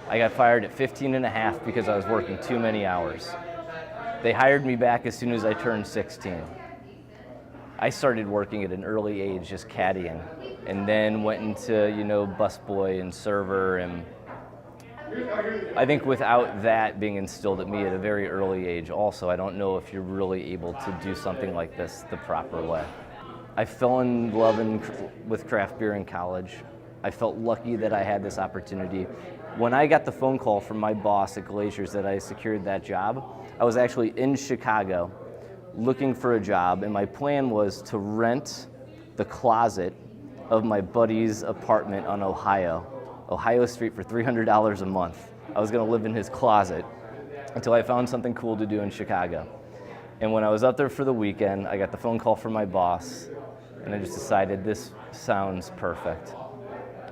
I got fired at 15 and a half because I was working too many hours. They hired me back as soon as I turned 16. I started working at an early age, just caddying, and then went into, busboy and server, and I think without that being instilled at me at a very early age also, I don't know if you're really able to do something like this the proper way. I fell in love with craft beer in college. I felt lucky that I had this opportunity. When I got the phone call from my boss at Glazier's that I secured that job, I was actually in Chicago looking for a job, and my plan was to rent the closet of my buddy's apartment on Ohio Street for $300 a month. I was gonna live in his closet until I found something cool to do in Chicago. And when I was up there for the weekend, I got the phone call from my boss, and I just decided this sounds perfect.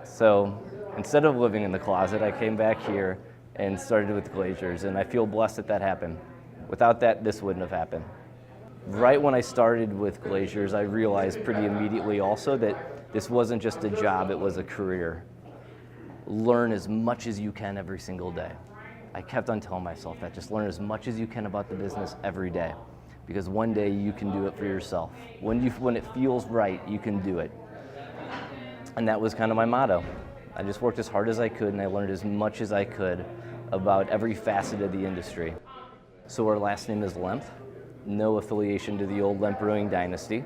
So instead of living in the closet, I came back here and started with Glazier's, and I feel blessed that happened. Without that, this wouldn't have happened. Right when I started with Glazier's, I realized pretty immediately also that this wasn't just a job, it was a career. Learn as much as you can every single day. I kept on telling myself that, just learn as much as you can about the business every day, because one day you can do it for yourself. When it feels right, you can do it. And that was kind of my motto. I just worked as hard as I could, and I learned as much as I could about every facet of the industry. So our last name is Lemp. No affiliation to the old Lemp Brewing dynasty.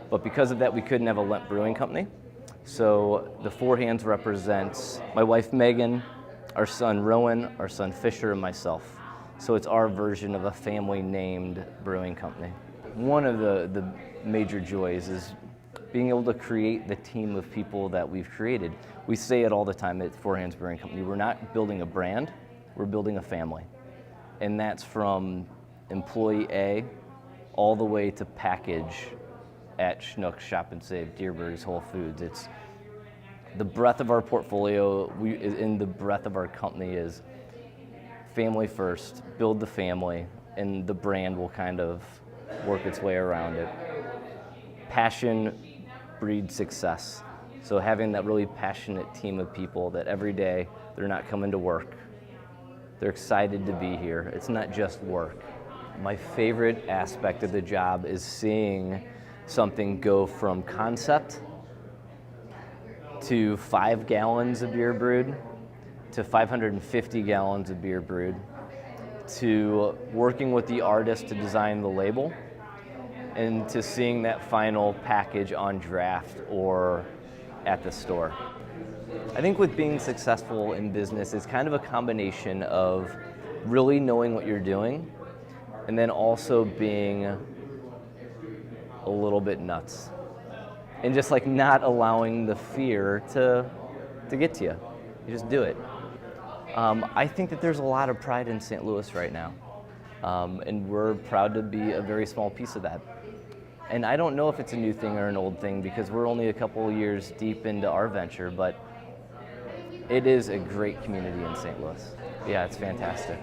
But because of that, we couldn't have a Lemp Brewing company. So the four hands represents my wife Megan, our son Rowan, our son Fisher, and myself. So it's our version of a family-named brewing company. One of the major joys is being able to create the team of people that we've created. We say it all the time at Four Hands Brewing Company. We're not building a brand, we're building a family. And that's from employee A all the way to package at Schnucks, Shop and Save, Deerberg's, Whole Foods. It's the breadth of our portfolio, in the breadth of our company is family first, build the family, and the brand will kind of work its way around it. Passion breeds success. So having that really passionate team of people that every day they're not coming to work, they're excited to be here. It's not just work. My favorite aspect of the job is seeing something go from concept to 5 gallons of beer brewed, to 550 gallons of beer brewed, to working with the artist to design the label, and to seeing that final package on draft or at the store. I think with being successful in business, it's kind of a combination of really knowing what you're doing and then also being a little bit nuts. And just like not allowing the fear to get to you. You just do it. I think that there's a lot of pride in St. Louis right now. And we're proud to be a very small piece of that. And I don't know if it's a new thing or an old thing because we're only a couple of years deep into our venture, but it is a great community in St. Louis. Yeah, it's fantastic.